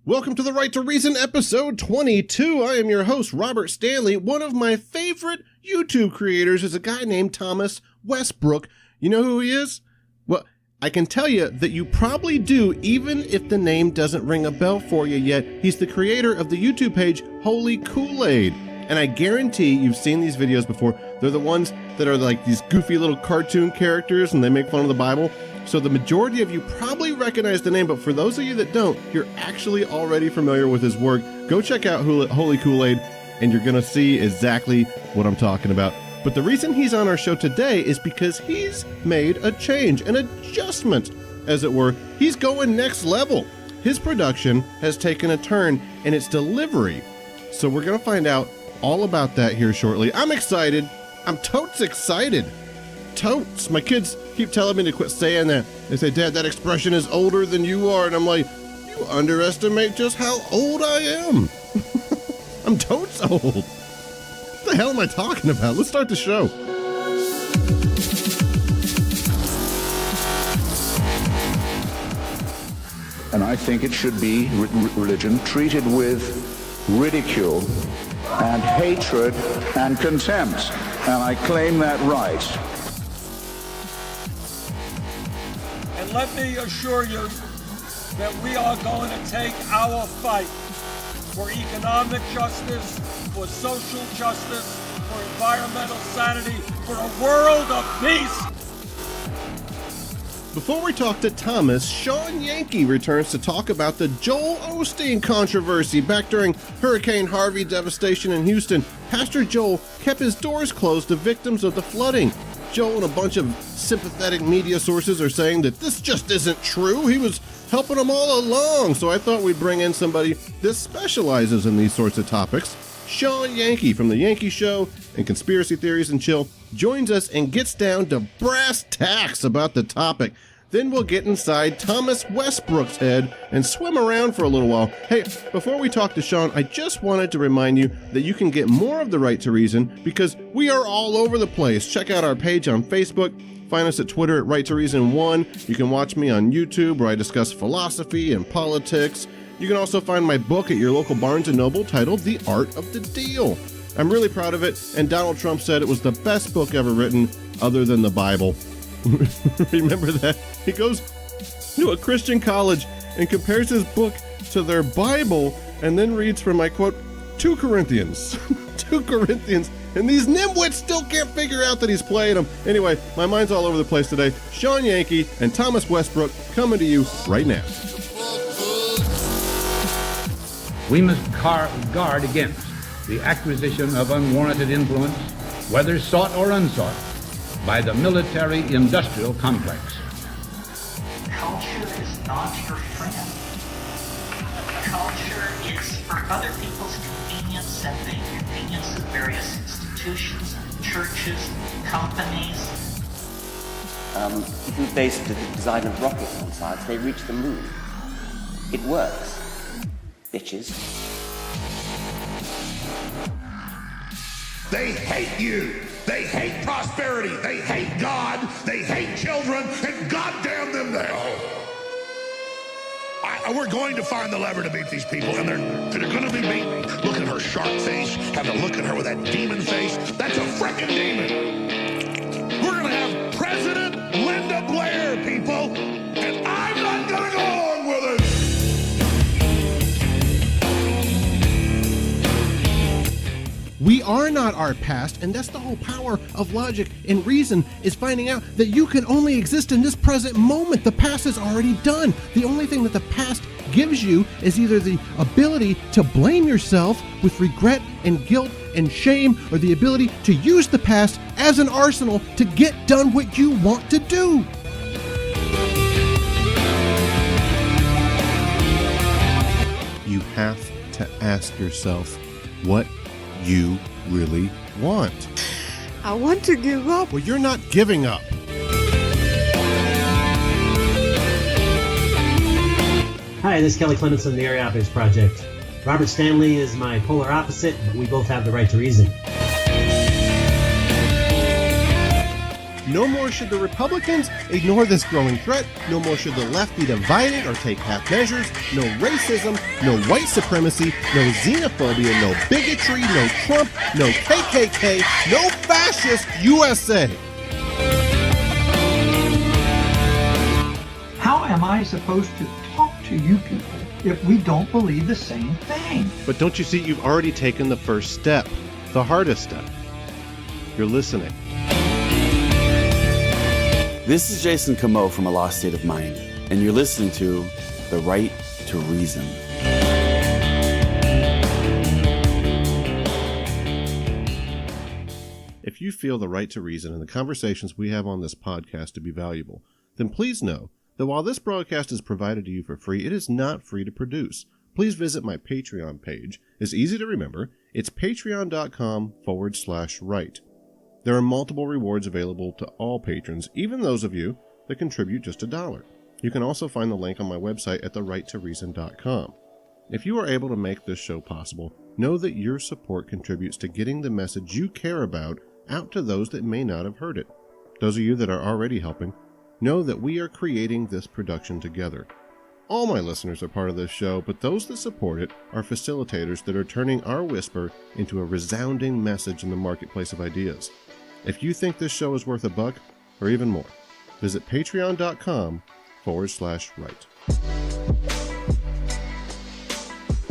Welcome to the Right to Reason, episode 22. I am your host, Robert Stanley. One of my favorite YouTube creators is a guy named Thomas Westbrook. You know who he is? Well, I can tell you that you probably do, even if the name doesn't ring a bell for you yet. He's the creator of the YouTube page, Holy Koolaid. And I guarantee you've seen these videos before. They're the ones that are like these goofy little cartoon characters and they make fun of the Bible. So the majority of you probably recognize the name, but for those of you that don't, you're actually already familiar with his work. Go check out Holy Koolaid and you're going to see exactly what I'm talking about. But the reason he's on our show today is because he's made a change, an adjustment, as it were. He's going next level. His production has taken a turn in its delivery. So we're going to find out all about that here shortly. I'm excited. I'm totes excited. Totes. My kids keep telling me to quit saying that. They say, Dad, that expression is older than you are. And I'm like, you underestimate just how old I am. I'm totes old. What the hell am I talking about? Let's start the show. And I think it should be religion treated with ridicule and hatred and contempt. And I claim that right. And let me assure you that we are going to take our fight for economic justice, for social justice, for environmental sanity, for a world of peace. Before we talk to Thomas, Shawn Yankey returns to talk about the Joel Osteen controversy. Back during Hurricane Harvey devastation in Houston, Pastor Joel kept his doors closed to victims of the flooding. Joel and a bunch of sympathetic media sources are saying that this just isn't true. He was helping them all along. So I thought we'd bring in somebody that specializes in these sorts of topics. Shawn Yankey from the Yankey Show and Conspiracy Theories and Chill joins us and gets down to brass tacks about the topic. Then we'll get inside Thomas Westbrook's head and swim around for a little while. Hey, before we talk to Shawn, I just wanted to remind you that you can get more of the Right to Reason because we are all over the place. Check out our page on Facebook. Find us at Twitter at Right to Reason 1. You can watch me on YouTube where I discuss philosophy and politics. You can also find my book at your local Barnes & Noble titled The Art of the Deal. I'm really proud of it, and Donald Trump said it was the best book ever written other than the Bible. Remember that? He goes to a Christian college and compares his book to their Bible and then reads from, I quote, 2 Corinthians. 2 Corinthians. And these nimwits still can't figure out that he's playing them. Anyway, my mind's all over the place today. Shawn Yankey and Thomas Westbrook coming to you right now. We must guard against the acquisition of unwarranted influence, whether sought or unsought, by the military-industrial complex. Culture is not your friend. Culture is for other people's convenience and the convenience of various institutions, churches, companies. If you base the design of rockets on science, they reach the moon. It works. Bitches. They hate you. They hate prosperity. They hate God. They hate children. And goddamn them now. We're going to find the lever to beat these people, and they're going to be beaten. Look at her shark face. Have a look at her with that demon face. That's a frickin' demon. We're going to have President Linda Blair, people, and I'm not going to go along with it. We are not our past, and that's the whole power of logic and reason, is finding out that you can only exist in this present moment. The past is already done. The only thing that the past gives you is either the ability to blame yourself with regret and guilt and shame, or the ability to use the past as an arsenal to get done what you want to do. You have to ask yourself what you really want. I want to give up. Well, you're not giving up. Hi, this is Kelly Clements from the Area Optics Project. Robert Stanley is my polar opposite, but we both have the right to reason. No more should the Republicans ignore this growing threat. No more should the left be divided or take half measures. No racism, no white supremacy, no xenophobia, no bigotry, no Trump, no KKK, no fascist USA. How am I supposed to talk to you people if we don't believe the same thing? But don't you see, you've already taken the first step, the hardest step. You're listening. This is Jason Camo from A Lost State of Mind, and you're listening to The Right to Reason. If you feel the right to reason and the conversations we have on this podcast to be valuable, then please know that while this broadcast is provided to you for free, it is not free to produce. Please visit my Patreon page. It's easy to remember. It's patreon.com/right. There are multiple rewards available to all patrons, even those of you that contribute just $1. You can also find the link on my website at therighttoreason.com. If you are able to make this show possible, know that your support contributes to getting the message you care about out to those that may not have heard it. Those of you that are already helping, know that we are creating this production together. All my listeners are part of this show, but those that support it are facilitators that are turning our whisper into a resounding message in the marketplace of ideas. If you think this show is worth $1 or even more, visit patreon.com/right.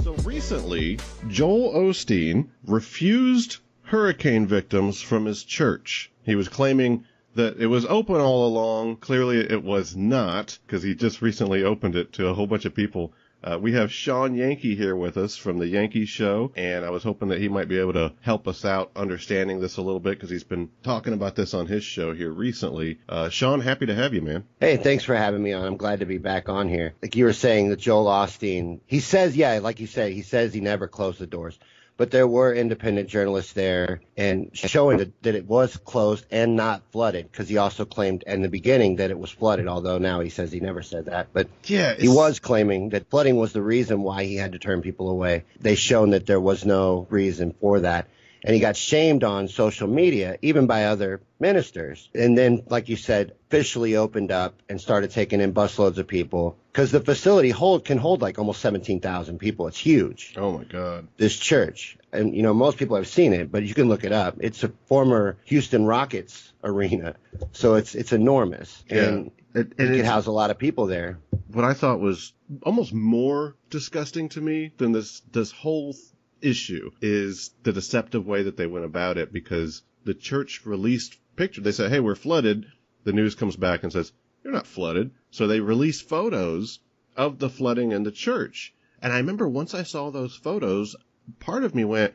So recently, Joel Osteen refused hurricane victims from his church. He was claiming that it was open all along. Clearly it was not, because he just recently opened it to a whole bunch of people. We have Shawn Yankey here with us from the Yankey Show, and I was hoping that he might be able to help us out understanding this a little bit, because he's been talking about this on his show here recently. Shawn, happy to have you, man. Hey, thanks for having me on. I'm glad to be back on here. Like you were saying, that Joel Osteen, he says, yeah, like you said, he says he never closed the doors. But there were independent journalists there and showing that it was closed and not flooded, because he also claimed in the beginning that it was flooded, although now he says he never said that. But yeah, he was claiming that flooding was the reason why he had to turn people away. They've shown that there was no reason for that. And he got shamed on social media, even by other ministers. And then, like you said, officially opened up and started taking in busloads of people, because the facility can hold like almost 17,000 people. It's huge. Oh, my God. This church. And, you know, most people have seen it, but you can look it up. It's a former Houston Rockets arena. So it's enormous. Yeah. And it could house a lot of people there. What I thought was almost more disgusting to me than this whole issue is the deceptive way that they went about it, because the church released pictures. They said, hey, we're flooded. The news comes back and says, you're not flooded. So they released photos of the flooding in the church. And I remember once I saw those photos, part of me went,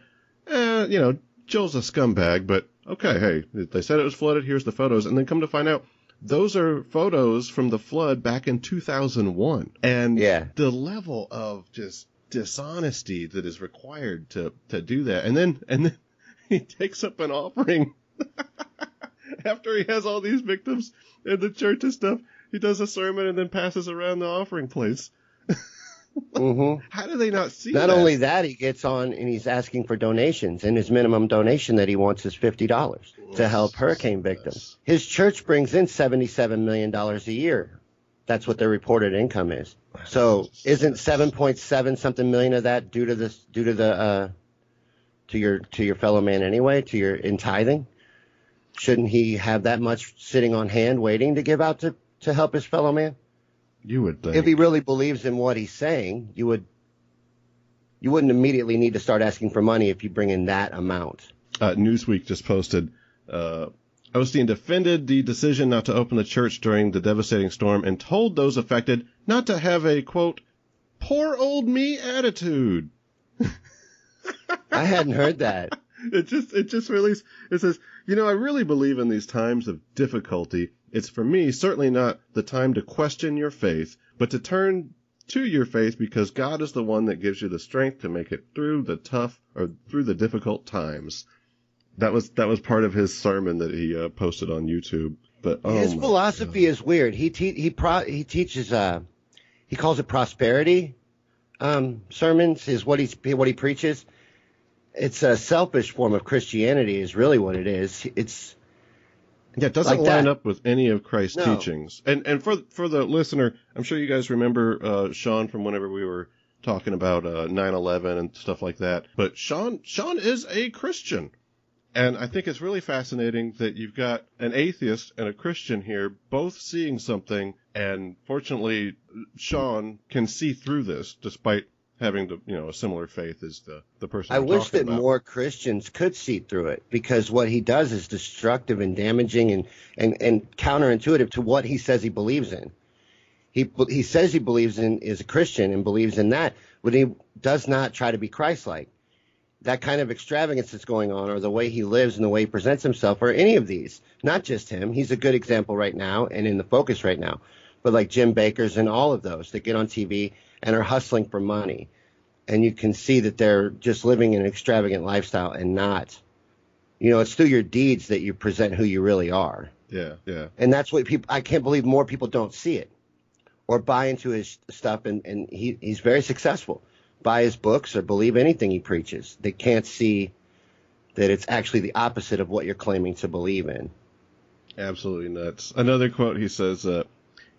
you know, Joel's a scumbag, but okay, hey, they said it was flooded. Here's the photos. And then come to find out, those are photos from the flood back in 2001. And the level of just dishonesty that is required to do that. And then he takes up an offering after he has all these victims in the church and stuff. He does a sermon and then passes around the offering place. Mm-hmm. How do they not see that? Not only that, he gets on and he's asking for donations, and his minimum donation that he wants is $50 to help hurricane victims. His church brings in $77 million a year. That's what their reported income is. So isn't 7.7 something million of that due to your fellow man anyway, in tithing? Shouldn't he have that much sitting on hand waiting to give out to help his fellow man? You would think. If he really believes in what he's saying, you wouldn't immediately need to start asking for money if you bring in that amount. Newsweek just posted, Osteen defended the decision not to open the church during the devastating storm and told those affected not to have a, quote, poor old me attitude. I hadn't heard that. It just released. It says, you know, I really believe in these times of difficulty. It's for me certainly not the time to question your faith, but to turn to your faith, because God is the one that gives you the strength to make it through the difficult times. That was part of his sermon that he posted on YouTube. But his philosophy is weird. He teaches he calls it prosperity sermons is what he preaches. It's a selfish form of Christianity is really what it is. Yeah, it doesn't like line that. up with any of Christ's teachings. And for the listener, I'm sure you guys remember Shawn from whenever we were talking about 9/11 and stuff like that. But Shawn is a Christian. And I think it's really fascinating that you've got an atheist and a Christian here both seeing something, and fortunately Shawn can see through this despite having a similar faith as the person I we're wish talking that about. more Christians could see through it, because what he does is destructive and damaging and counterintuitive to what he says he believes in. He says he believes in, is a Christian and believes in that, but he does not try to be Christ-like. That kind of extravagance that's going on, or the way he lives and the way he presents himself, or any of these, not just him. He's a good example right now and in the focus right now, but like Jim Baker's and all of those that get on TV and are hustling for money. And you can see that they're just living an extravagant lifestyle and not, it's through your deeds that you present who you really are. Yeah, yeah. And that's what I can't believe more people don't see it or buy into his stuff. And he's very successful. Buy his books or believe anything he preaches. They can't see that it's actually the opposite of what you're claiming to believe in. Absolutely nuts. Another quote, he says,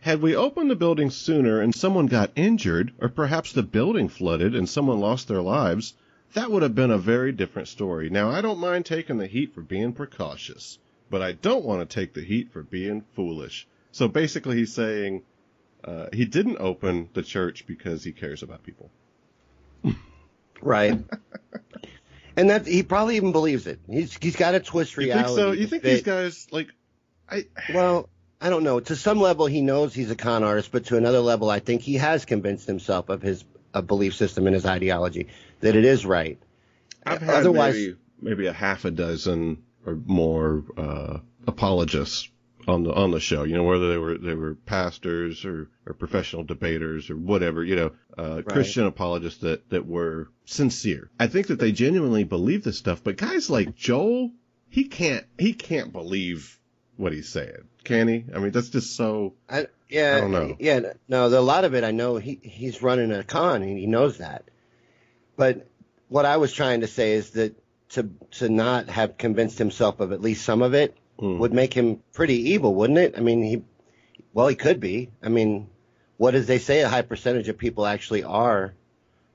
had we opened the building sooner and someone got injured, or perhaps the building flooded and someone lost their lives, that would have been a very different story. Now, I don't mind taking the heat for being precautious, but I don't want to take the heat for being foolish. So basically he's saying he didn't open the church because he cares about people. Right. And that he probably even believes it. He's got to twist reality. You think so? You think these guys, Well, I don't know. To some level, he knows he's a con artist, but to another level, I think he has convinced himself of his belief system and his ideology, that it is right. I've had maybe a half a dozen or more apologists on the show. Whether they were pastors or professional debaters or whatever. Right. Christian apologists that were sincere. I think that they genuinely believe this stuff. But guys like Joel, he can't believe what he's saying, can he? I mean, that's just so. I don't know. Yeah, no, a lot of it I know he's running a con, and he knows that. But what I was trying to say is that to not have convinced himself of at least some of it would make him pretty evil, wouldn't it? I mean, he could be. I mean, what does they say? A high percentage of people actually are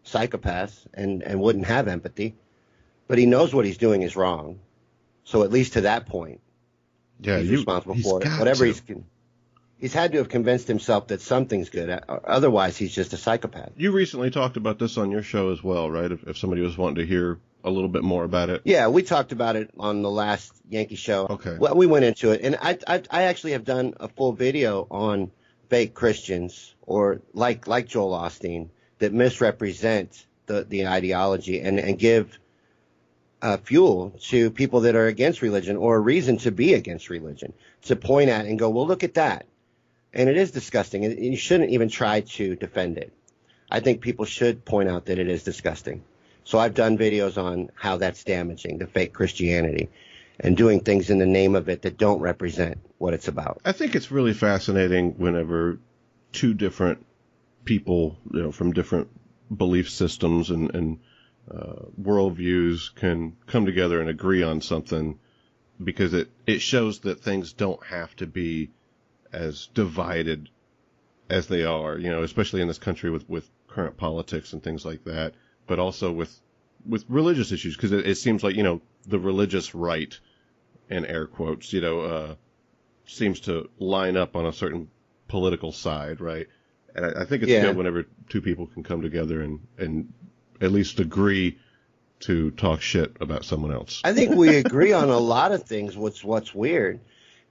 psychopaths and wouldn't have empathy. But he knows what he's doing is wrong. So at least to that point. Yeah, he's responsible for it. Whatever he's had to have convinced himself that something's good. Otherwise, he's just a psychopath. You recently talked about this on your show as well, right? If somebody was wanting to hear a little bit more about it. Yeah, we talked about it on the last Yankee Show. Okay. Well, we went into it, and I actually have done a full video on fake Christians, or like Joel Osteen, that misrepresent the ideology and give fuel to people that are against religion, or a reason to be against religion, to point at and go, well, look at that. And it is disgusting, and you shouldn't even try to defend it. I think people should point out that it is disgusting. So I've done videos on how that's damaging, the fake Christianity, and doing things in the name of it that don't represent what it's about. I think it's really fascinating whenever two different people, from different belief systems and worldviews can come together and agree on something, because it shows that things don't have to be as divided as they are, especially in this country with current politics and things like that, but also with religious issues, because it seems like, the religious right, in air quotes, seems to line up on a certain political side, right? And I think it's good whenever two people can come together and at least agree to talk shit about someone else. I think we agree on a lot of things. What's weird,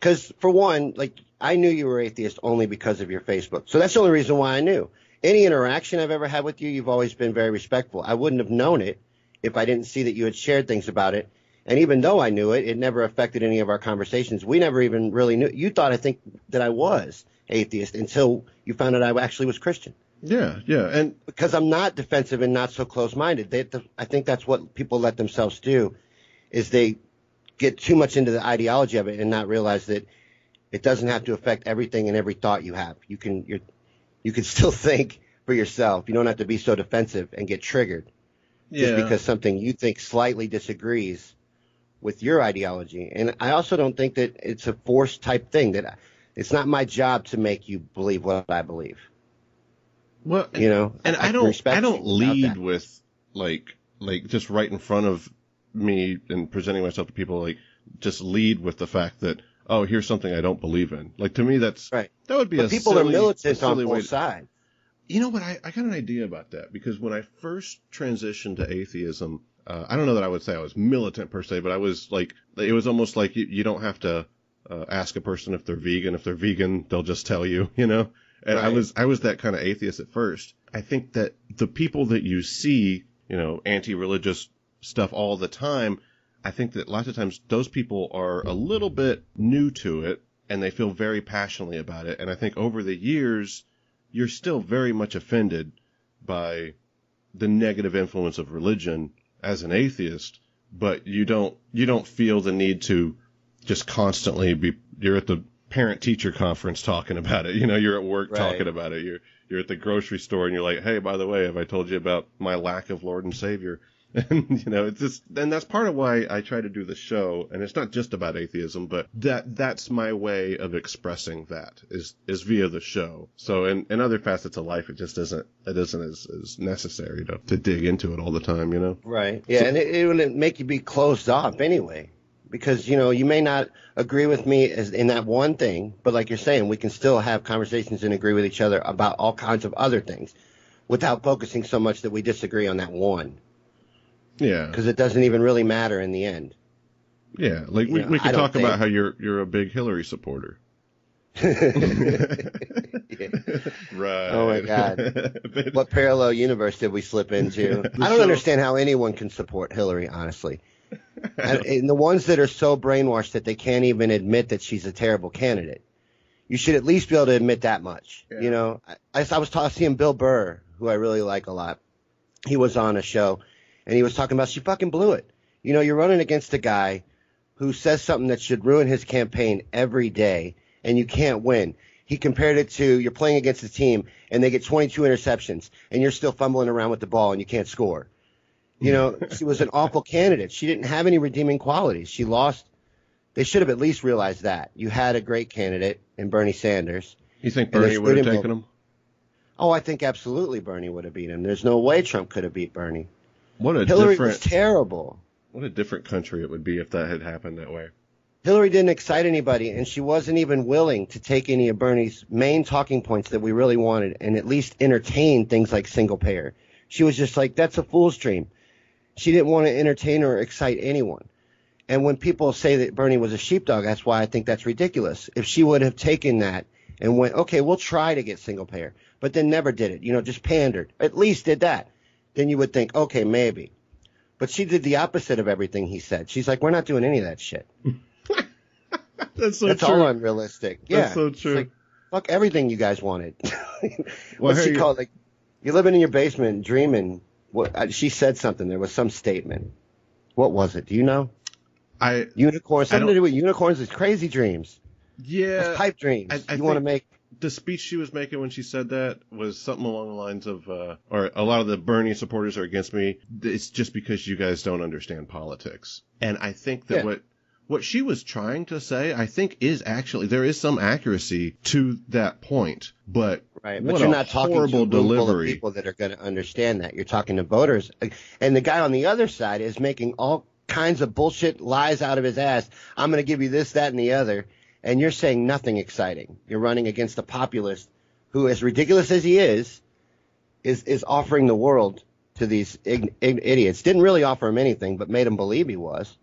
because for one, I knew you were atheist only because of your Facebook. So that's the only reason why I knew. Any interaction I've ever had with you, you've always been very respectful. I wouldn't have known it if I didn't see that you had shared things about it. And even though I knew it, it never affected any of our conversations. We never even really knew. You thought, I think, that I was atheist until you found out I actually was Christian. Yeah, yeah. And because I'm not defensive and not so close-minded. I think that's what people let themselves do, is they get too much into the ideology of it and not realize that it doesn't have to affect everything and every thought you have. You can still think for yourself. You don't have to be so defensive and get triggered just because something you think slightly disagrees with your ideology. And I also don't think that it's a forced type thing, that it's not my job to make you believe what I believe. Well, you know, and I don't lead with like just right in front of me and presenting myself to people, like just lead with the fact that, oh, here's something I don't believe in. Like, to me, that's right. That would be but a people silly, are militant on silly both sides. You know what? I got an idea about that, because when I first transitioned to atheism, I don't know that I would say I was militant per se, but I was like, it was almost like you don't have to ask a person if they're vegan. If they're vegan, they'll just tell you, you know? And right. I was that kind of atheist at first. I think that the people that you see, you know, anti-religious stuff all the time, I think that lots of times those people are a little bit new to it, and they feel very passionately about it. And I think over the years, you're still very much offended by the negative influence of religion as an atheist, but you don't feel the need to just constantly you're at the parent-teacher conference talking about it. You know, you're at work talking about it. You're at the grocery store and you're like, hey, by the way, have I told you about my lack of Lord and Savior? And, you know, it's just, and that's part of why I try to do the show. And it's not just about atheism, but that's my way of expressing that is via the show. So in other facets of life, it just isn't as necessary to dig into it all the time, you know? Right. Yeah. So, and it would make you be closed off anyway, because, you know, you may not agree with me in that one thing, but like you're saying, we can still have conversations and agree with each other about all kinds of other things without focusing so much that we disagree on that one. Yeah, because it doesn't even really matter in the end. Yeah, like we could talk about how you're a big Hillary supporter. Yeah. Right. Oh my God, what parallel universe did we slip into? I don't understand how anyone can support Hillary, honestly. And the ones that are so brainwashed that they can't even admit that she's a terrible candidate. You should at least be able to admit that much. Yeah. You know, I was seeing Bill Burr, who I really like a lot. He was on a show. And he was talking about she fucking blew it. You know, you're running against a guy who says something that should ruin his campaign every day, and you can't win. He compared it to you're playing against a team, and they get 22 interceptions, and you're still fumbling around with the ball, and you can't score. You know, she was an awful candidate. She didn't have any redeeming qualities. She lost. They should have at least realized that. You had a great candidate in Bernie Sanders. You think Bernie would have taken him? Oh, I think absolutely Bernie would have beat him. There's no way Trump could have beat Bernie. Hillary was terrible. What a different country it would be if that had happened that way. Hillary didn't excite anybody, and she wasn't even willing to take any of Bernie's main talking points that we really wanted and at least entertain things like single payer. She was just like, that's a fool's dream. She didn't want to entertain or excite anyone. And when people say that Bernie was a sheepdog, that's why I think that's ridiculous. If she would have taken that and went, okay, we'll try to get single payer, but then never did it, you know, just pandered, at least did that. Then you would think, okay, maybe. But she did the opposite of everything he said. She's like, we're not doing any of that shit. That's all unrealistic. Yeah. That's so true. Like, fuck everything you guys wanted. What's she called? Like, you're living in your basement dreaming. She said something. There was some statement. What was it? Do you know? Unicorns. Something to do with unicorns is crazy dreams. Yeah. It's pipe dreams. You want to make. The speech she was making when she said that was something along the lines of, or a lot of the Bernie supporters are against me. It's just because you guys don't understand politics. And I think that what she was trying to say, I think is actually, there is some accuracy to that point. But you're not talking to a room full of people that are going to understand that. You're talking to voters. And the guy on the other side is making all kinds of bullshit lies out of his ass. I'm going to give you this, that, and the other. And you're saying nothing exciting. You're running against a populist who, as ridiculous as he is offering the world to these idiots. Didn't really offer him anything, but made him believe he was.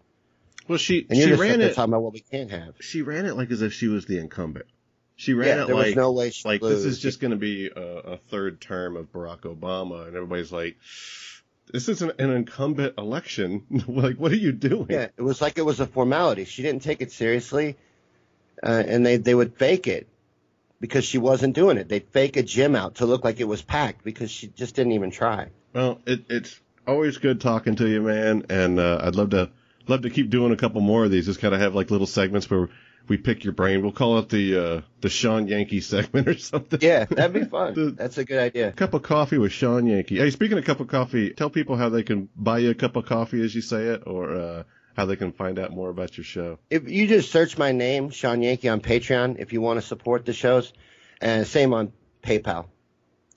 Well, she ran it talking about what we can't have. She ran it like as if she was the incumbent. She ran it there like was no way she like this is just going to be a third term of Barack Obama, and everybody's like, this isn't an incumbent election. Like, what are you doing? Yeah, it was like it was a formality. She didn't take it seriously. And they would fake it because she wasn't doing it. They'd fake a gym out to look like it was packed because she just didn't even try. Well, it's always good talking to you, man. And I'd love to keep doing a couple more of these. Just kind of have like little segments where we pick your brain. We'll call it the Shawn Yankey segment or something. Yeah, that'd be fun. That's a good idea. Cup of coffee with Shawn Yankey. Hey, speaking of cup of coffee, tell people how they can buy you a cup of coffee as you say it, or how they can find out more about your show. If you just search my name, Shawn Yankey, on Patreon, if you want to support the shows, and same on PayPal.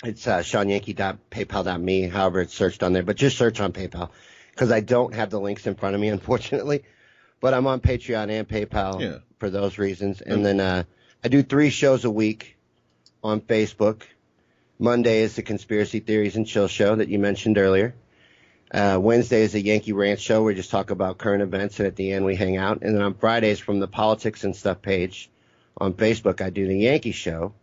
It's ShawnYankey.paypal.me, however it's searched on there. But just search on PayPal, because I don't have the links in front of me, unfortunately. But I'm on Patreon and PayPal for those reasons. And then I do 3 shows a week on Facebook. Monday is the Conspiracy Theories and Chill show that you mentioned earlier. Wednesday is the Yankee Rant show where we just talk about current events, and at the end we hang out. And then on Fridays, from the Politics and Stuff page on Facebook, I do the Yankee Show,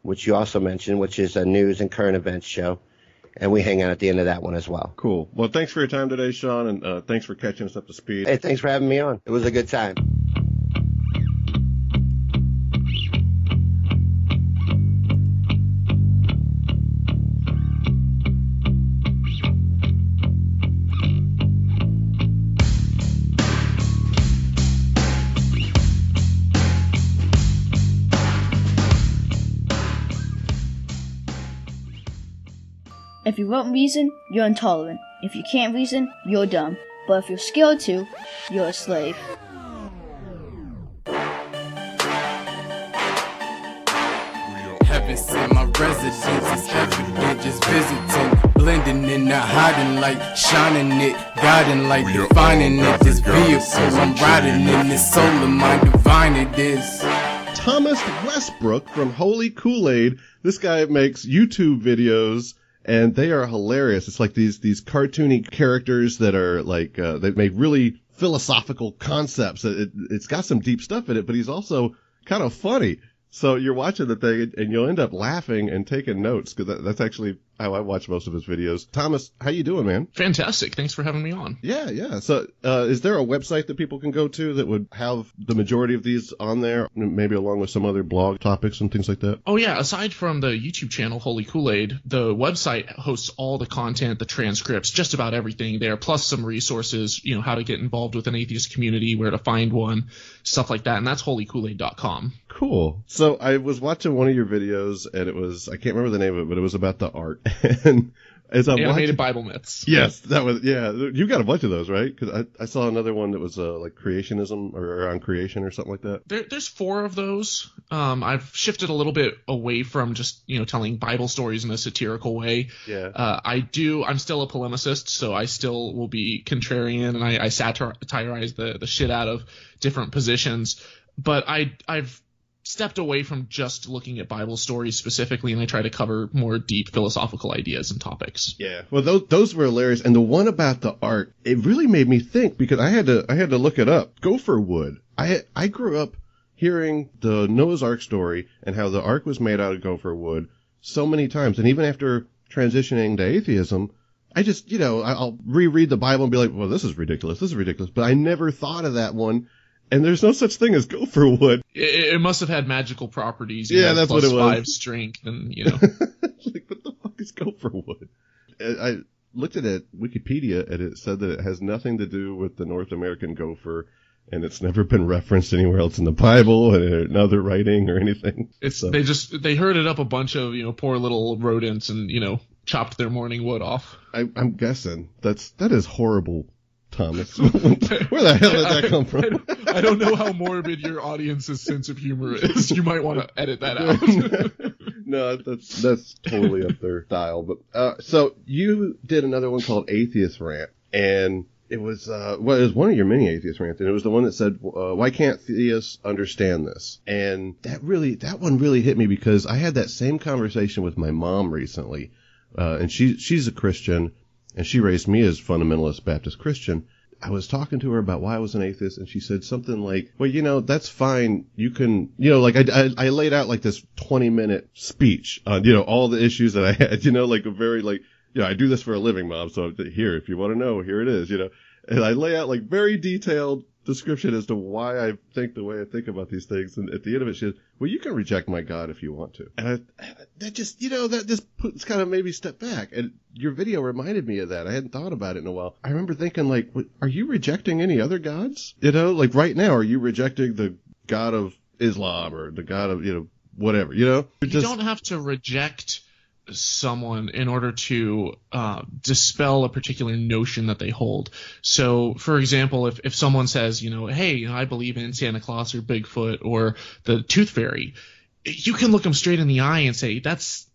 which you also mentioned, which is a news and current events show. And we hang out at the end of that one as well. Cool. Well, thanks for your time today, Shawn, and thanks for catching us up to speed. Hey, thanks for having me on. It was a good time. If you won't reason, you're intolerant. If you can't reason, you're dumb. But if you're scared to, you're a slave. Heaven sent my residence is evident, just visiting, blending in, not hiding light, shining it, guiding light, defining it. This vehicle I'm riding in, this soul of mine, divine it is. Thomas Westbrook from Holy Koolaid. This guy makes YouTube videos, and they are hilarious. It's like these cartoony characters that are like they make really philosophical concepts. It's got some deep stuff in it, but he's also kind of funny. So you're watching the thing, and you'll end up laughing and taking notes, because that's actually how I watch most of his videos. Thomas, how you doing, man? Fantastic. Thanks for having me on. Yeah. So is there a website that people can go to that would have the majority of these on there, maybe along with some other blog topics and things like that? Oh, yeah. Aside from the YouTube channel, Holy Koolaid, the website hosts all the content, the transcripts, just about everything there, plus some resources, how to get involved with an atheist community, where to find one, stuff like that. And that's holykoolaid.com. Cool. So I was watching one of your videos, and it was, I can't remember the name of it, but it was about the art. And as I'm Animated Bible myths. Yes, that was, yeah. You got a bunch of those, right? Because I saw another one that was like creationism or around creation or something like that. There's 4 of those. I've shifted a little bit away from just, telling Bible stories in a satirical way. Yeah. I'm still a polemicist, so I still will be contrarian, and I satirize the shit out of different positions. But I've stepped away from just looking at Bible stories specifically, and I try to cover more deep philosophical ideas and topics. Yeah, well, those were hilarious, and the one about the art, it really made me think, because I had to look it up. Gopher wood. I grew up hearing the Noah's Ark story and how the ark was made out of gopher wood so many times, and even after transitioning to atheism, I just I'll reread the Bible and be like, well, this is ridiculous, but I never thought of that one. And there's no such thing as gopher wood. It must have had magical properties. That's what it was. 5 strength, and like, what the fuck is gopher wood? I looked at it, Wikipedia, and it said that it has nothing to do with the North American gopher, and it's never been referenced anywhere else in the Bible and in other writing or anything. They herded up a bunch of poor little rodents and chopped their morning wood off. I'm guessing that is horrible. Thomas, where the hell did that come from? I don't know how morbid your audience's sense of humor is. You might want to edit that out. No, that's totally up their style. But so you did another one called Atheist Rant, and it was it was one of your many atheist rants, and it was the one that said, "Why can't theists understand this?" And that one really hit me, because I had that same conversation with my mom recently, and she's a Christian. And she raised me as fundamentalist Baptist Christian. I was talking to her about why I was an atheist, and she said something like, well, that's fine. You can, like I laid out like this 20-minute speech on, all the issues that I had, like a very I do this for a living, Mom. So here, if you want to know, here it is, and I lay out like very detailed description as to why I think the way I think about these things. And at the end of it, she says, well, you can reject my God if you want to. And that just kind of made me step back. And your video reminded me of that. I hadn't thought about it in a while. I remember thinking, like, are you rejecting any other gods? Like right now, are you rejecting the God of Islam or the God of, whatever, You don't have to reject someone in order to dispel a particular notion that they hold. So, for example, if someone says, hey, I believe in Santa Claus or Bigfoot or the Tooth Fairy, you can look them straight in the eye and say, that's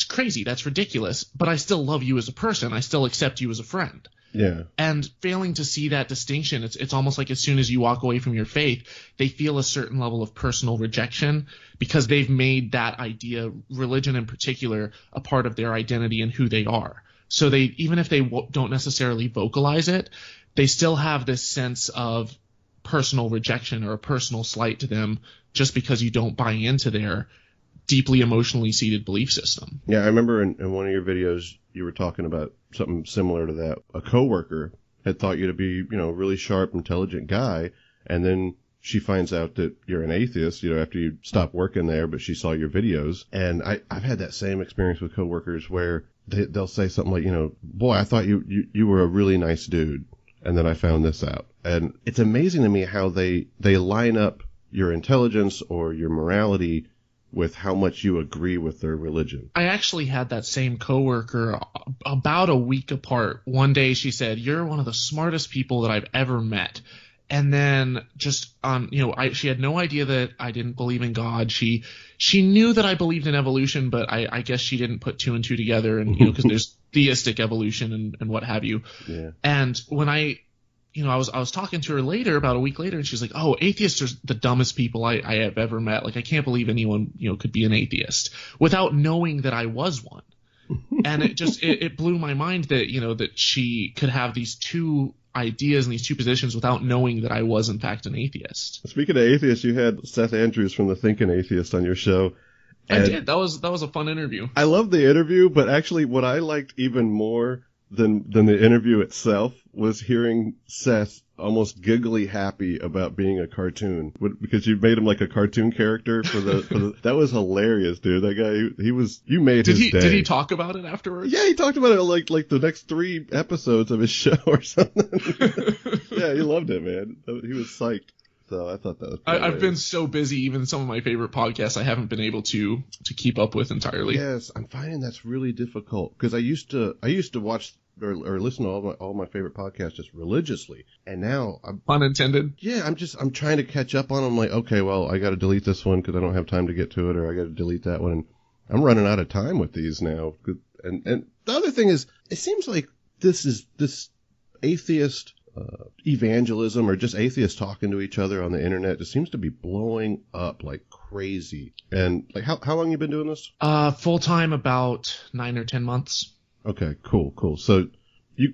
crazy, that's ridiculous, but I still love you as a person. I still accept you as a friend. Yeah. And failing to see that distinction, it's almost like as soon as you walk away from your faith, they feel a certain level of personal rejection because they've made that idea, religion in particular, a part of their identity and who they are. So they, even if they don't necessarily vocalize it, they still have this sense of personal rejection or a personal slight to them just because you don't buy into their deeply emotionally seated belief system. Yeah, I remember in one of your videos you were talking about something similar to that. A coworker had thought you to be, a really sharp, intelligent guy, and then she finds out that you're an atheist, after you stop working there, but she saw your videos. And I've had that same experience with coworkers where they'll say something like, boy, I thought you were a really nice dude, and then I found this out. And it's amazing to me how they line up your intelligence or your morality with how much you agree with their religion. I actually had that same coworker about a week apart. One day she said, "You're one of the smartest people that I've ever met." And then just she had no idea that I didn't believe in God. She knew that I believed in evolution, but I guess she didn't put two and two together, and because there's theistic evolution and what have you. Yeah. And when I was talking to her later, about a week later, and she's like, "Oh, atheists are the dumbest people I have ever met. Like, I can't believe anyone, could be an atheist," without knowing that I was one. And it blew my mind that, that she could have these two ideas and these two positions without knowing that I was in fact an atheist. Speaking of atheists, you had Seth Andrews from the Thinking Atheist on your show. I did. That was a fun interview. I loved the interview, but actually what I liked even more than the interview itself was hearing Seth almost giggly happy about being a cartoon, because you made him like a cartoon character for the that was hilarious, dude. That guy, you made his day. Did he talk about it afterwards? Yeah, he talked about it like the next 3 episodes of his show or something. Yeah, he loved it, man. He was psyched. So I thought that was I've been so busy, even some of my favorite podcasts I haven't been able to keep up with entirely. Yes, I'm finding that's really difficult, because I used to watch or listen to all my favorite podcasts just religiously, and now pun intended. Yeah, I'm trying to catch up on them. Like, okay, well, I got to delete this one because I don't have time to get to it, or I got to delete that one. And I'm running out of time with these now. And the other thing is, it seems like this atheist evangelism, or just atheists talking to each other on the internet, just seems to be blowing up like crazy. And like, how long you been doing this? Full time, about 9 or 10 months. Okay, cool. So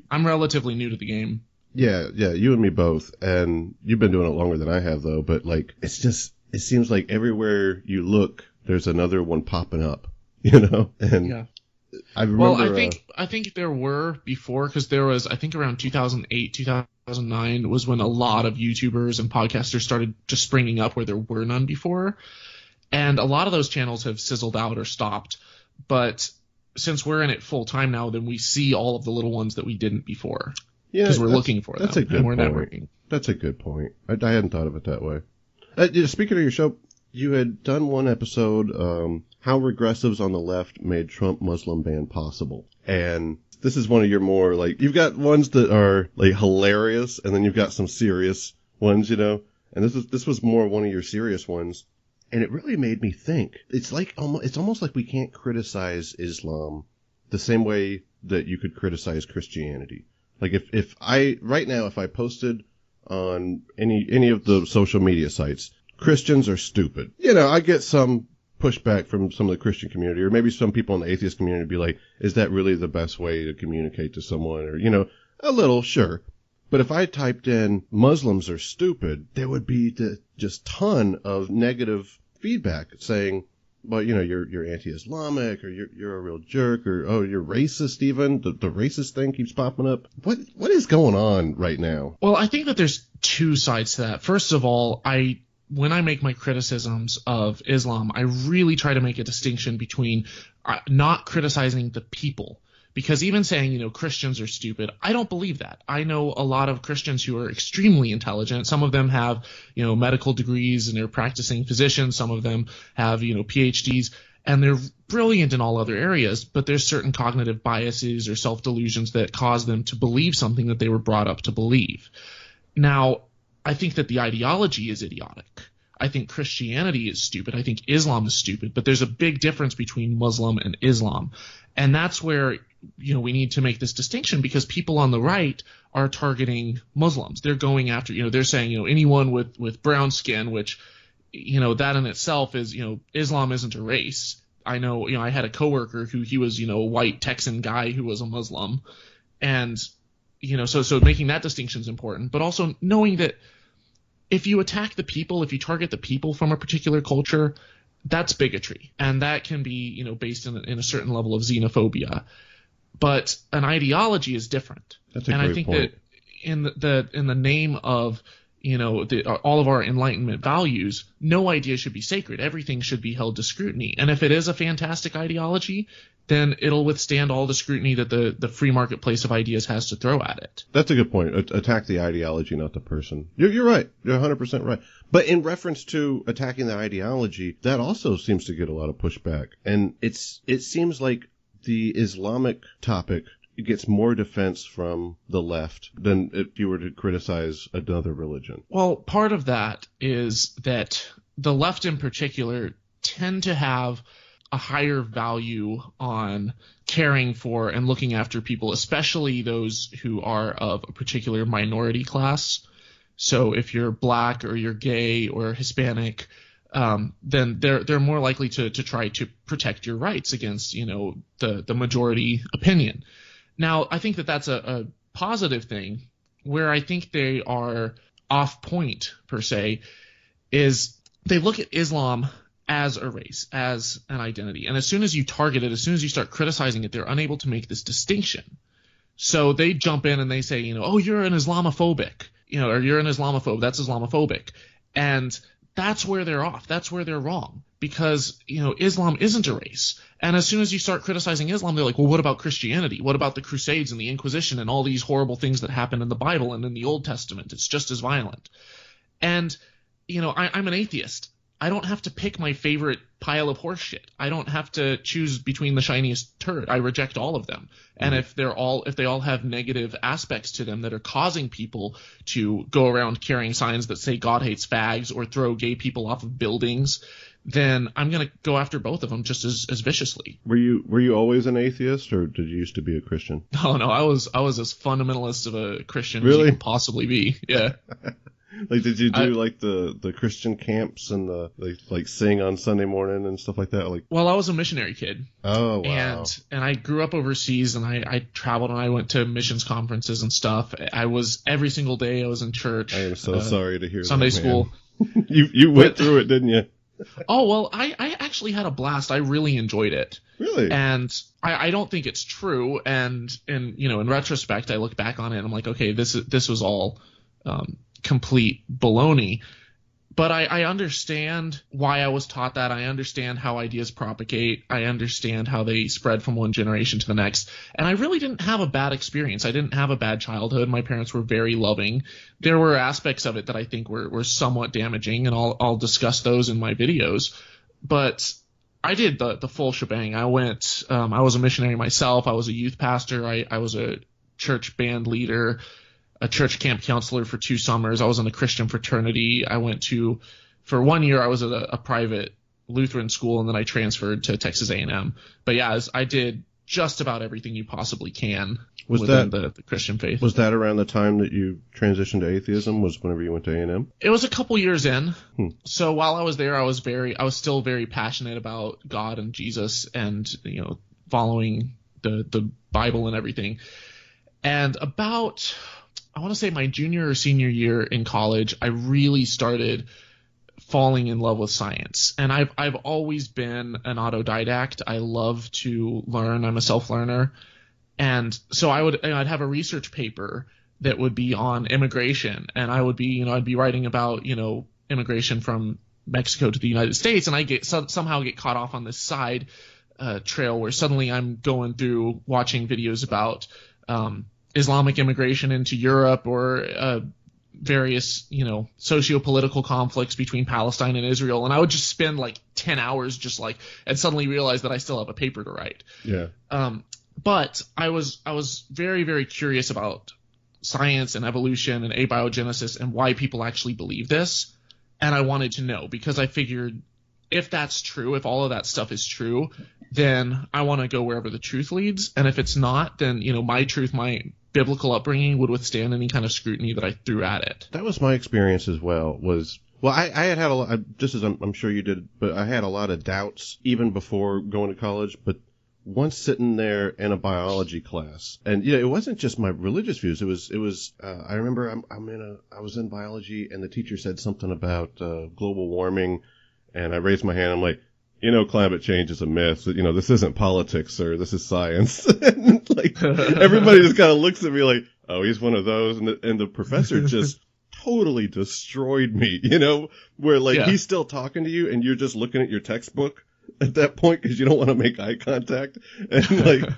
I'm relatively new to the game. Yeah, you and me both. And you've been doing it longer than I have, though. But like, it seems like everywhere you look, there's another one popping up, And yeah. I remember. Well, I think there were before, because there was, I think around 2008, 2009 was when a lot of YouTubers and podcasters started just springing up where there were none before. And a lot of those channels have sizzled out or stopped. But since we're in it full time now, then we see all of the little ones that we didn't before. Yeah, because we're looking for them. That's a good and we're point. networking. That's a good point. I hadn't thought of it that way. Speaking of your show, you had done one episode, how regressives on the left made Trump Muslim ban possible. And this is one of your more, like, you've got ones that are like hilarious, and then you've got some serious ones, And this was more one of your serious ones. And it really made me think. It's almost like we can't criticize Islam the same way that you could criticize Christianity. Like if I posted on any of the social media sites, Christians are stupid. I get some pushback from some of the Christian community, or maybe some people in the atheist community be like, is that really the best way to communicate to someone? Or, a little, sure. But if I typed in Muslims are stupid, there would be just ton of negative feedback saying, well, you're anti-Islamic, or you're a real jerk, or, oh, you're racist even. The racist thing keeps popping up. What is going on right now? Well, I think that there's two sides to that. First of all, when I make my criticisms of Islam, I really try to make a distinction between not criticizing the people. Because even saying, Christians are stupid, I don't believe that. I know a lot of Christians who are extremely intelligent. Some of them have, medical degrees and they're practicing physicians. Some of them have, PhDs. and they're brilliant in all other areas, but there's certain cognitive biases or self-delusions that cause them to believe something that they were brought up to believe. Now, I think that the ideology is idiotic. I think Christianity is stupid. I think Islam is stupid. But there's a big difference between Muslim and Islam. And that's where, we need to make this distinction, because people on the right are targeting Muslims. They're going after, they're saying, anyone with brown skin, which, that in itself is, Islam isn't a race. I know, I had a coworker who he was, a white Texan guy who was a Muslim. And, so making that distinction is important, but also knowing that if you attack the people, if you target the people from a particular culture, that's bigotry. And that can be, based in a certain level of xenophobia. But an ideology is different. That's a great point. That in the name of, all of our Enlightenment values, no idea should be sacred. Everything should be held to scrutiny. And if it is a fantastic ideology, then it'll withstand all the scrutiny that the free marketplace of ideas has to throw at it. That's a good point. Attack the ideology, not the person. You're right. You're 100% right. But in reference to attacking the ideology, that also seems to get a lot of pushback. And it seems like the Islamic topic gets more defense from the left than if you were to criticize another religion. Well, part of that is that the left in particular tend to have a higher value on caring for and looking after people, especially those who are of a particular minority class. So if you're black or you're gay or Hispanic, then they're more likely to try to protect your rights against, the majority opinion. Now, I think that that's a positive thing. Where I think they are off point, per se, is they look at Islam as a race, as an identity. And as soon as you target it, as soon as you start criticizing it, they're unable to make this distinction. So they jump in and they say, oh, you're an Islamophobic, or you're an Islamophobe, that's Islamophobic. And that's where they're off. That's where they're wrong. Because, Islam isn't a race. And as soon as you start criticizing Islam, they're like, well, what about Christianity? What about the Crusades and the Inquisition and all these horrible things that happened in the Bible and in the Old Testament? It's just as violent. And, I'm an atheist. I don't have to pick my favorite pile of horse shit. I don't have to choose between the shiniest turd. I reject all of them. And if they all have negative aspects to them that are causing people to go around carrying signs that say God hates fags or throw gay people off of buildings, then I'm going to go after both of them just as viciously. Were you always an atheist, or did you used to be a Christian? No, I was as fundamentalist of a Christian really? as you can possibly be. Yeah. Like, did you do the Christian camps and they sing on Sunday morning and stuff like that? Well, I was a missionary kid. Oh, wow. And I grew up overseas, and I traveled, and I went to missions conferences and stuff. I was every single day I was in church. I am so sorry to hear Sunday that, school. You went through it, didn't you? Oh, well, I actually had a blast. I really enjoyed it. Really? And I don't think it's true. And in retrospect, I look back on it and I'm like, okay, this was all complete baloney. But I understand why I was taught that. I understand how ideas propagate. I understand how they spread from one generation to the next. And I really didn't have a bad experience. I didn't have a bad childhood. My parents were very loving. There were aspects of it that I think were somewhat damaging, and I'll discuss those in my videos. But I did the full shebang. I went. I was a missionary myself. I was a youth pastor. I was a church band leader, a church camp counselor for 2 summers. I was in a Christian fraternity. I went for 1 year, I was at a private Lutheran school, and then I transferred to Texas A&M. But yeah, I did just about everything you possibly can within the Christian faith. Was that around the time that you transitioned to atheism? Was whenever you went to A&M? It was a couple years in. So while I was there, I was still very passionate about God and Jesus and, following the Bible and everything. And about, I want to say my junior or senior year in college, I really started falling in love with science. And I've always been an autodidact. I love to learn. I'm a self-learner. And so I'd have a research paper that would be on immigration, and I would be, I'd be writing about, immigration from Mexico to the United States, and I somehow get caught off on this side trail where suddenly I'm going through watching videos about Islamic immigration into Europe, or various, socio-political conflicts between Palestine and Israel. And I would just spend like 10 hours just like, and suddenly realize that I still have a paper to write. Yeah. But I was very, very curious about science and evolution and abiogenesis and why people actually believe this. And I wanted to know, because I figured if that's true, if all of that stuff is true, then I want to go wherever the truth leads. And if it's not, then, you know, my truth, my biblical upbringing would withstand any kind of scrutiny that I threw at it. That was my experience as well. I had a lot, just as I'm sure you did, but I had a lot of doubts even before going to college. But once sitting there in a biology class, and it wasn't just my religious views. It was. I remember I was in biology, and the teacher said something about global warming, and I raised my hand. I'm like, climate change is a myth. This isn't politics, sir. This is science. And like everybody just kind of looks at me like, oh, he's one of those, and the professor just totally destroyed me. Where like he's still talking to you, and you're just looking at your textbook at that point because you don't want to make eye contact, and like,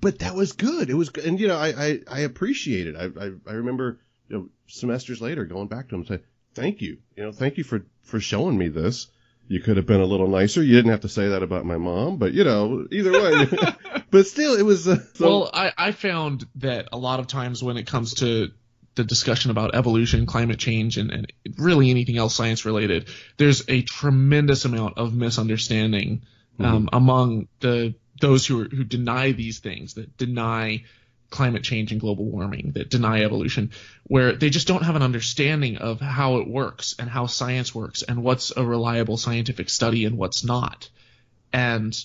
but that was good. It was good, and I appreciate it. I remember semesters later going back to him and saying, thank you, thank you for showing me this. You could have been a little nicer. You didn't have to say that about my mom, but either way. But still, it was. Well, I found that a lot of times when it comes to the discussion about evolution, climate change, and really anything else science related, there's a tremendous amount of misunderstanding among those who deny these things, that deny climate change and global warming, that deny evolution, where they just don't have an understanding of how it works and how science works and what's a reliable scientific study and what's not, and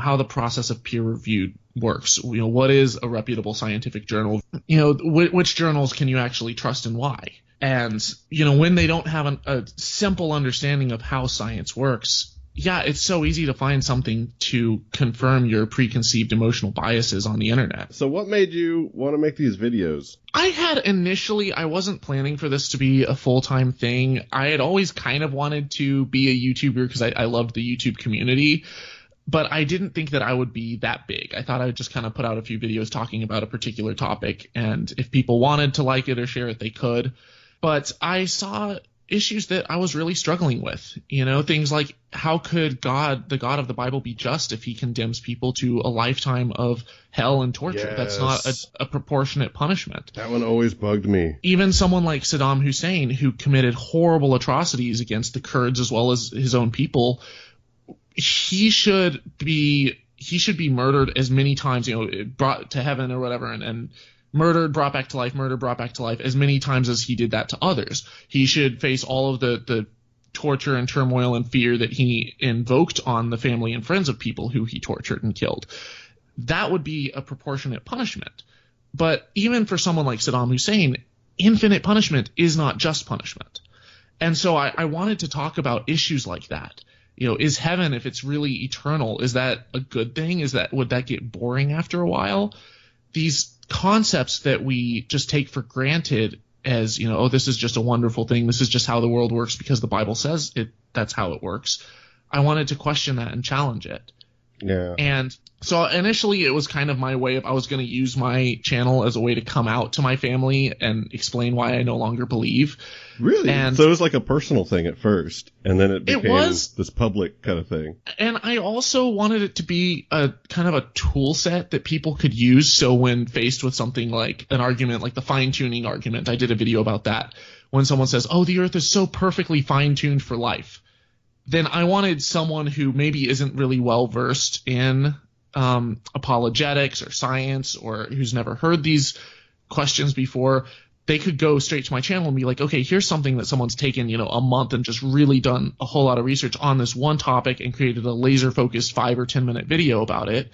how the process of peer review works. What is a reputable scientific journal? Which journals can you actually trust and why? And when they don't have a simple understanding of how science works, it's so easy to find something to confirm your preconceived emotional biases on the internet. So what made you want to make these videos? I wasn't planning for this to be a full-time thing. I had always kind of wanted to be a YouTuber because I loved the YouTube community, but I didn't think that I would be that big. I thought I would just kind of put out a few videos talking about a particular topic, and if people wanted to like it or share it, they could. But I saw issues that I was really struggling with, things like, how could the God of the Bible be just if he condemns people to a lifetime of hell and torture? Yes. That's not a proportionate punishment. That one always bugged me. Even someone like Saddam Hussein, who committed horrible atrocities against the Kurds as well as his own people, he should be murdered as many times, brought to heaven or whatever, and murdered, brought back to life as many times as he did that to others. He should face all of the torture and turmoil and fear that he invoked on the family and friends of people who he tortured and killed. That would be a proportionate punishment. But even for someone like Saddam Hussein, infinite punishment is not just punishment. And so I wanted to talk about issues like that. Is heaven, if it's really eternal, is that a good thing? Would that get boring after a while? These concepts that we just take for granted as, this is just a wonderful thing. This is just how the world works because the Bible says that's how it works. I wanted to question that and challenge it. Yeah. And so initially it was kind of my way of, I was going to use my channel as a way to come out to my family and explain why I no longer believe. Really? So it was like a personal thing at first, and then it became this public kind of thing. And I also wanted it to be a kind of a tool set that people could use. So when faced with something like an argument, like the fine-tuning argument, I did a video about that. When someone says, oh, the earth is so perfectly fine-tuned for life, then I wanted someone who maybe isn't really well-versed in apologetics or science, or who's never heard these questions before. They could go straight to my channel and be like, okay, here's something that someone's taken, a month and just really done a whole lot of research on this one topic and created a laser-focused 5 or 10 minute video about it.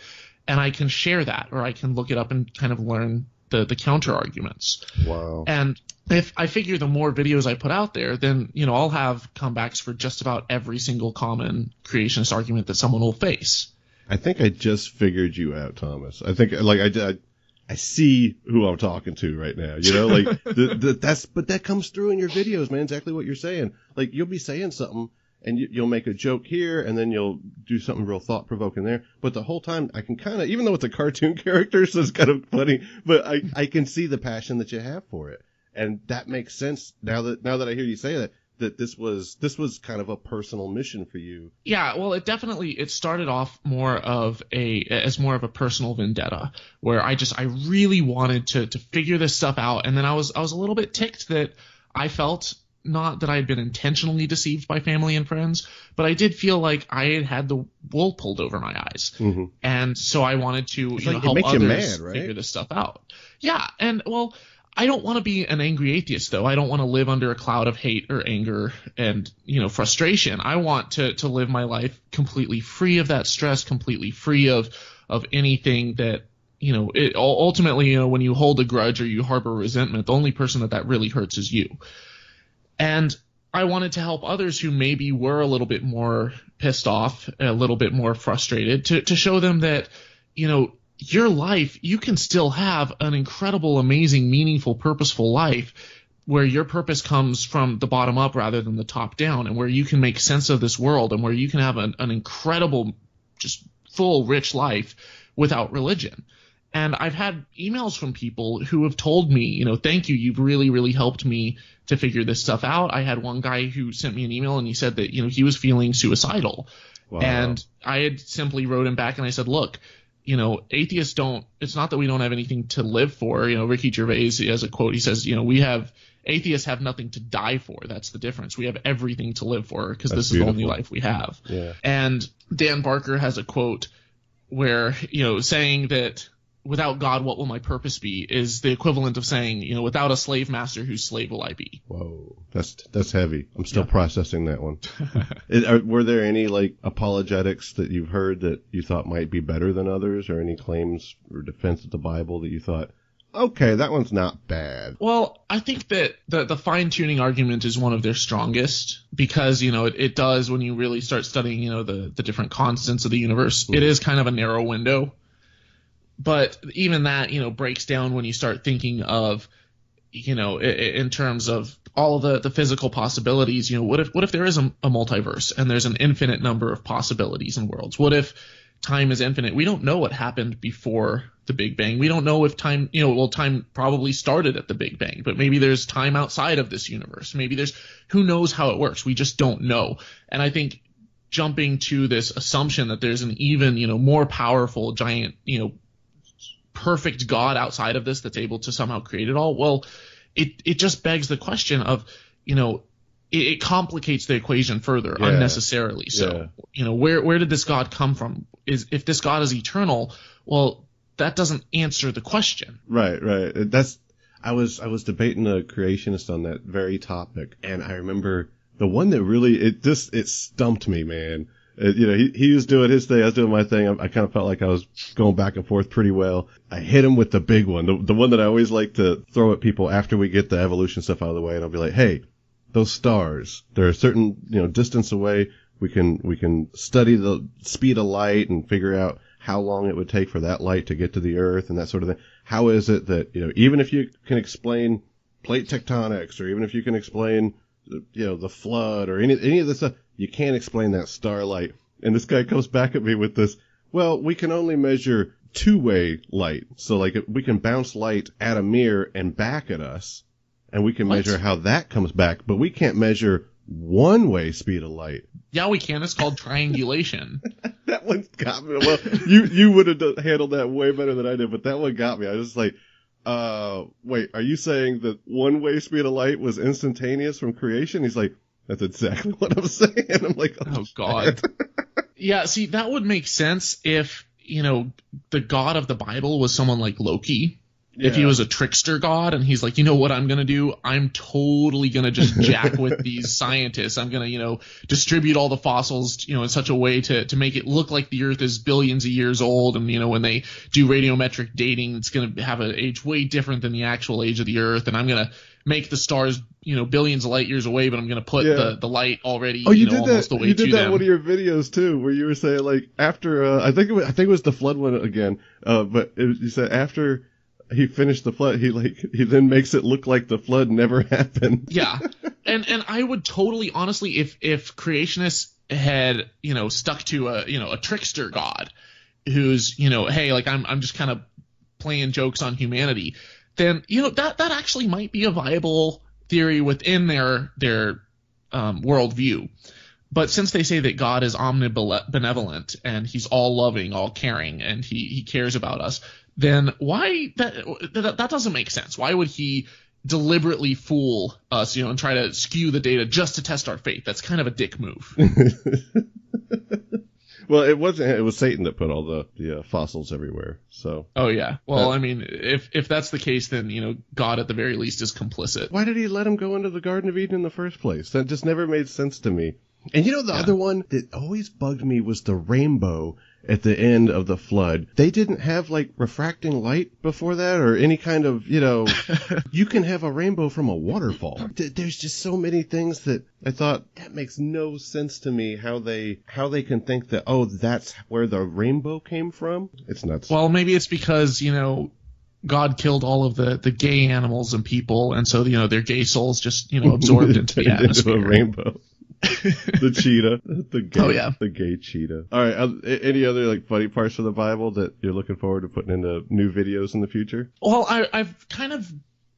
And I can share that, or I can look it up and kind of learn the counter arguments. Wow. And if I figure the more videos I put out there, then, I'll have comebacks for just about every single common creationist argument that someone will face. I think I just figured you out, Thomas. I think, I see who I'm talking to right now. But that comes through in your videos, man. Exactly what you're saying. Like, you'll be saying something, and you'll make a joke here, and then you'll do something real thought-provoking there. But the whole time, I can kind of, even though it's a cartoon character, so it's kind of funny, but I can see the passion that you have for it. And that makes sense now that I hear you say that. that this was kind of a personal mission for you. Yeah, well, it started off as more of a personal vendetta, where I really wanted to figure this stuff out, and then I was a little bit ticked that I felt, not that I had been intentionally deceived by family and friends, but I did feel like I had the wool pulled over my eyes, and so I wanted to help others figure this stuff out. Yeah, and well, I don't want to be an angry atheist, though. I don't want to live under a cloud of hate or anger and, frustration. I want to live my life completely free of that stress, completely free of anything that, ultimately, when you hold a grudge or you harbor resentment, the only person that really hurts is you. And I wanted to help others who maybe were a little bit more pissed off, a little bit more frustrated, to show them that, your life, you can still have an incredible, amazing, meaningful, purposeful life where your purpose comes from the bottom up rather than the top down, and where you can make sense of this world, and where you can have an incredible, just full, rich life without religion. And I've had emails from people who have told me, thank you, you've really, really helped me to figure this stuff out. I had one guy who sent me an email and he said that, he was feeling suicidal. Wow. And I had simply wrote him back and I said, look, atheists it's not that we don't have anything to live for. Ricky Gervais has a quote. He says, atheists have nothing to die for. That's the difference. We have everything to live for because this is the only life we have. Yeah. And Dan Barker has a quote where, saying that without God, what will my purpose be, is the equivalent of saying, without a slave master, whose slave will I be? Whoa, that's heavy. I'm still processing that one. Were there any apologetics that you've heard that you thought might be better than others, or any claims or defense of the Bible that you thought, okay, that one's not bad? Well, I think that the fine-tuning argument is one of their strongest because, it does, when you really start studying, the different constants of the universe, it is kind of a narrow window. But even that, breaks down when you start thinking of, in terms of all of the physical possibilities. What if there is a multiverse and there's an infinite number of possibilities and worlds? What if time is infinite? We don't know what happened before the Big Bang. We don't know if time, time probably started at the Big Bang, but maybe there's time outside of this universe. Maybe who knows how it works? We just don't know. And I think jumping to this assumption that there's an even, more powerful giant, perfect God outside of this that's able to somehow create it all, well, it just begs the question of, it complicates the equation further unnecessarily. So, where did this God come from? If this God is eternal, well, that doesn't answer the question. Right. I was debating a creationist on that very topic, and I remember the one that really it stumped me, man. He was doing his thing, I was doing my thing. I kind of felt like I was going back and forth pretty well. I hit him with the big one, the one that I always like to throw at people after we get the evolution stuff out of the way, and I'll be like, hey, those stars, they're a certain distance away. We can study the speed of light and figure out how long it would take for that light to get to the Earth and that sort of thing. How is it that even if you can explain plate tectonics, or even if you can explain the flood or any of this stuff, you can't explain that starlight? And this guy comes back at me with this, well, we can only measure two-way light. So we can bounce light at a mirror and back at us, and we can measure how that comes back, but we can't measure one-way speed of light. Yeah, we can. It's called triangulation. That one got me. Well, you would have handled that way better than I did, but that one got me. I was just like, wait, are you saying that one-way speed of light was instantaneous from creation? He's like, that's exactly what I'm saying. I'm like, oh God. Yeah, see, that would make sense if, the God of the Bible was someone like Loki. Yeah. If he was a trickster god and he's like, you know what I'm going to do? I'm totally going to just jack with these scientists. I'm going to, distribute all the fossils, in such a way to make it look like the Earth is billions of years old. And, when they do radiometric dating, it's going to have an age way different than the actual age of the Earth. And I'm going to make the stars, billions of light years away, but I'm going to put the light already, almost the way to them. You did that in one of your videos too, where you were saying after, I think it was the flood one again. But you said after he finished the flood, he then makes it look like the flood never happened. Yeah. And I would totally, honestly, if creationists had, stuck to a trickster god who's, hey, I'm just kind of playing jokes on humanity, then, that actually might be a viable theory within their worldview. But since they say that God is omnibenevolent and he's all loving, all caring, and he cares about us, then why that doesn't make sense. Why would he deliberately fool us, and try to skew the data just to test our faith? That's kind of a dick move. Well, it wasn't. It was Satan that put all the fossils everywhere. So. Oh yeah. Well, I mean, if that's the case, then God at the very least is complicit. Why did he let him go into the Garden of Eden in the first place? That just never made sense to me. And the other one that always bugged me was the rainbow at the end of the flood. They didn't have like refracting light before that, or any kind of, you can have a rainbow from a waterfall. There's just so many things that I thought that makes no sense to me, how they can think that, that's where the rainbow came from. It's nuts. Well, maybe it's because, God killed all of the gay animals and people, and so, their gay souls just, absorbed into the atmosphere. Into a rainbow. The cheetah, the gay cheetah. All right, any other like funny parts of the Bible that you're looking forward to putting into new videos in the future? Well, I've kind of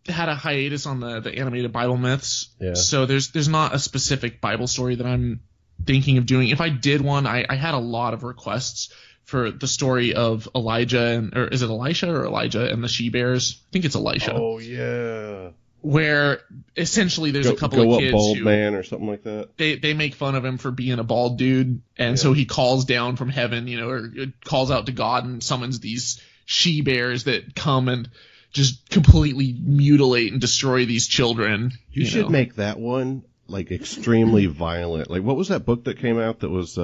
had a hiatus on the animated Bible myths, so there's not a specific Bible story that I'm thinking of doing. If I did one, I had a lot of requests for the story of Elijah, or is it Elisha or Elijah and the she-bears? I think it's Elisha. Oh yeah. Where essentially there's a couple of kids bald man or something like that. They make fun of him for being a bald dude, and so he calls down from heaven, or calls out to God and summons these she-bears that come and just completely mutilate and destroy these children. You should make that one like extremely violent. Like, what was that book that came out that was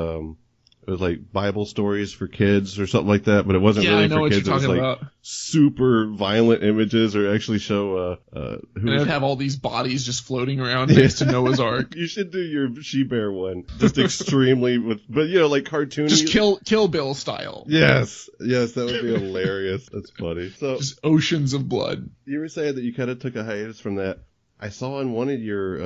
it was like Bible stories for kids or something like that, but it wasn't really for kids. It was like super violent images, or actually show and it'd have all these bodies just floating around next to Noah's Ark. You should do your she-bear one, just extremely but like cartoony, just Kill Bill style. Yes, that would be hilarious. That's funny. So just oceans of blood. You were saying that you kind of took a hiatus from that. I saw in one of your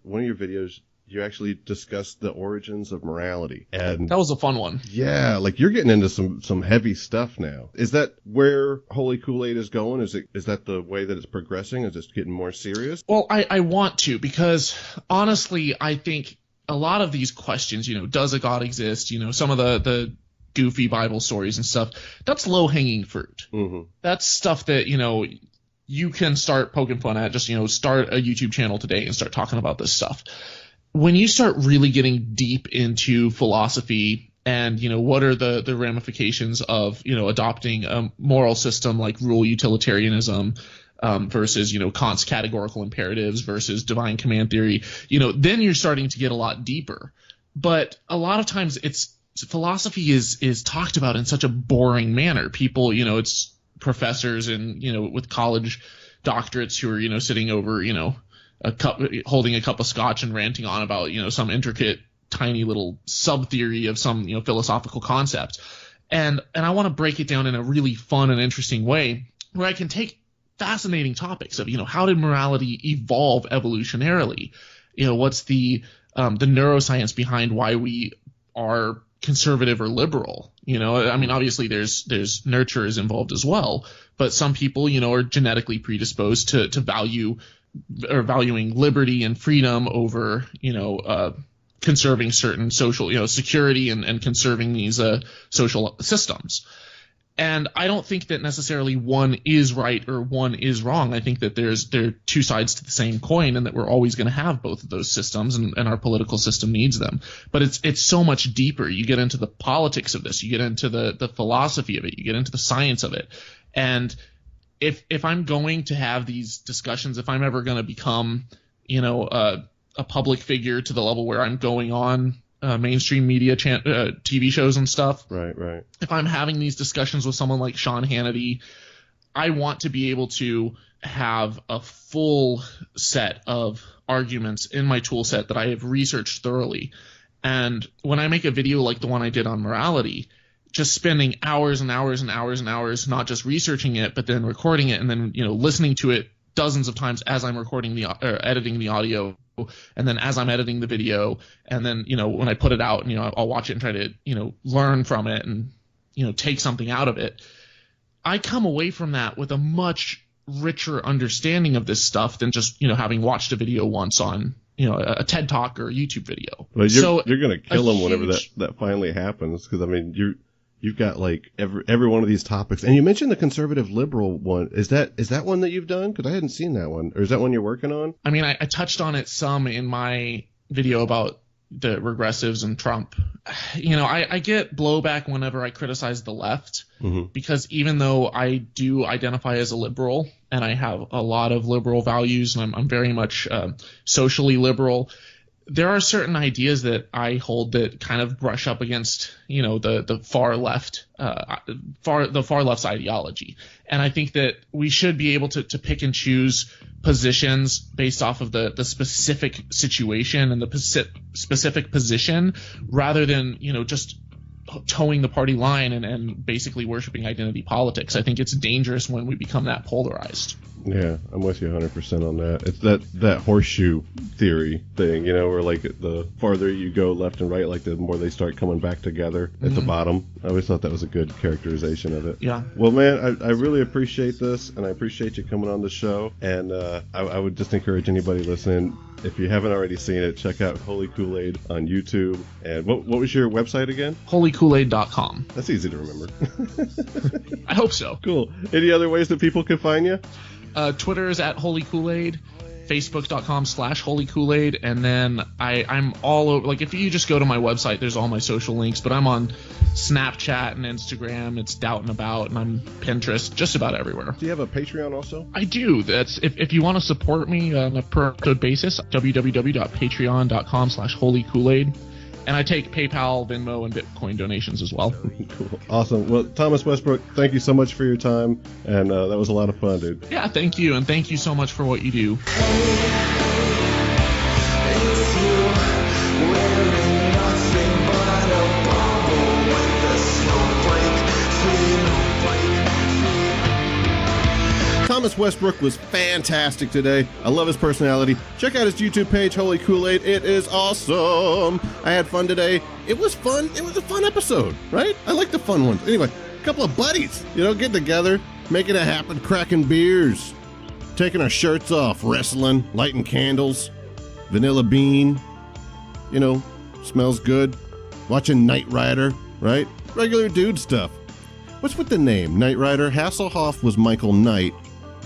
videos, you actually discussed the origins of morality. And that was a fun one. Yeah, like you're getting into some heavy stuff now. Is that where Holy Koolaid is going? Is that the way that it's progressing? Is it getting more serious? Well, I want to, because honestly, I think a lot of these questions, does a God exist? Some of the goofy Bible stories and stuff, that's low-hanging fruit. Mm-hmm. That's stuff that, you can start poking fun at. Just, start a YouTube channel today and start talking about this stuff. When you start really getting deep into philosophy and, what are the ramifications of, adopting a moral system like rule utilitarianism versus, Kant's categorical imperatives versus divine command theory, then you're starting to get a lot deeper. But a lot of times philosophy is talked about in such a boring manner. People, it's professors and, with college doctorates who are, sitting over, holding a cup of scotch and ranting on about, some intricate, tiny little sub-theory of some, philosophical concept. And I want to break it down in a really fun and interesting way where I can take fascinating topics of, how did morality evolve evolutionarily? What's the neuroscience behind why we are conservative or liberal? Obviously there's nurture is involved as well, but some people, are genetically predisposed to valuing liberty and freedom over, conserving certain social, security and conserving these social systems. And I don't think that necessarily one is right or one is wrong. I think that there are two sides to the same coin, and that we're always going to have both of those systems, and our political system needs them. But it's so much deeper. You get into the politics of this, you get into the philosophy of it, you get into the science of it. And if I'm going to have these discussions, if I'm ever going to become, a public figure to the level where I'm going on mainstream media TV shows and stuff. Right. If I'm having these discussions with someone like Sean Hannity, I want to be able to have a full set of arguments in my tool set that I have researched thoroughly. And when I make a video like the one I did on morality, just spending hours and hours and hours and hours, not just researching it, but then recording it and then, listening to it dozens of times as I'm editing the audio, and then as I'm editing the video, and then, when I put it out, I'll watch it and try to, learn from it and, take something out of it. I come away from that with a much richer understanding of this stuff than just, having watched a video once on, a TED Talk or a YouTube video. But you're going to kill them whenever huge... that finally happens. Because, I mean, you've got like every one of these topics. And you mentioned the conservative liberal one. Is that one that you've done? Because I hadn't seen that one. Or is that one you're working on? I mean, I touched on it some in my video about the regressives and Trump. I get blowback whenever I criticize the left, because even though I do identify as a liberal and I have a lot of liberal values and I'm very much socially liberal, there are certain ideas that I hold that kind of brush up against, the far left, the far left's ideology. And I think that we should be able to pick and choose positions based off of the specific situation and the specific position, rather than, just towing the party line and basically worshiping identity politics. I think it's dangerous when we become that polarized. Yeah, I'm with you 100% on that. It's that horseshoe theory thing, where like the farther you go left and right, like the more they start coming back together at the bottom. I always thought that was a good characterization of it. Yeah. Well, man, I really appreciate this, and I appreciate you coming on the show. And I would just encourage anybody listening, if you haven't already seen it, check out Holy Koolaid on YouTube. And what was your website again? HolyKoolaid.com. That's easy to remember. I hope so. Cool. Any other ways that people can find you? Twitter is at Holy Koolaid, Facebook.com/Holy Koolaid, and then I'm all over. Like, if you just go to my website, there's all my social links, but I'm on Snapchat and Instagram. It's Doubt and About, and I'm Pinterest, just about everywhere. Do you have a Patreon also? I do. That's if you want to support me on a per episode basis, www.patreon.com/Holy Koolaid. And I take PayPal, Venmo, and Bitcoin donations as well. Cool. Awesome. Well, Thomas Westbrook, thank you so much for your time. And that was a lot of fun, dude. Yeah, thank you. And thank you so much for what you do. Thomas Westbrook was fantastic today. I love his personality. Check out his YouTube page, Holy Koolaid. It is awesome. I had fun today. It was fun. It was a fun episode, right? I like the fun ones. Anyway, a couple of buddies, getting together, making it happen, cracking beers, taking our shirts off, wrestling, lighting candles, Vanilla Bean, smells good, watching Knight Rider, right? Regular dude stuff. What's with the name? Knight Rider? Hasselhoff was Michael Knight,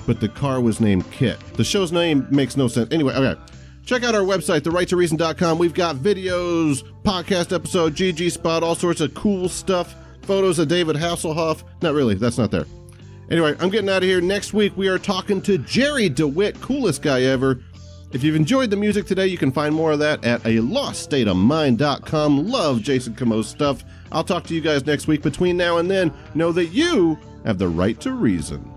but the car was named Kit. The show's name makes no sense. Anyway, okay. Check out our website, therighttoreason.com. We've got videos, podcast episode, GG spot, all sorts of cool stuff, photos of David Hasselhoff. Not really, that's not there. Anyway, I'm getting out of here. Next week, we are talking to Jerry DeWitt, coolest guy ever. If you've enjoyed the music today, you can find more of that at aloststateofmind.com. Love Jason Camo's stuff. I'll talk to you guys next week. Between now and then, know that you have the right to reason.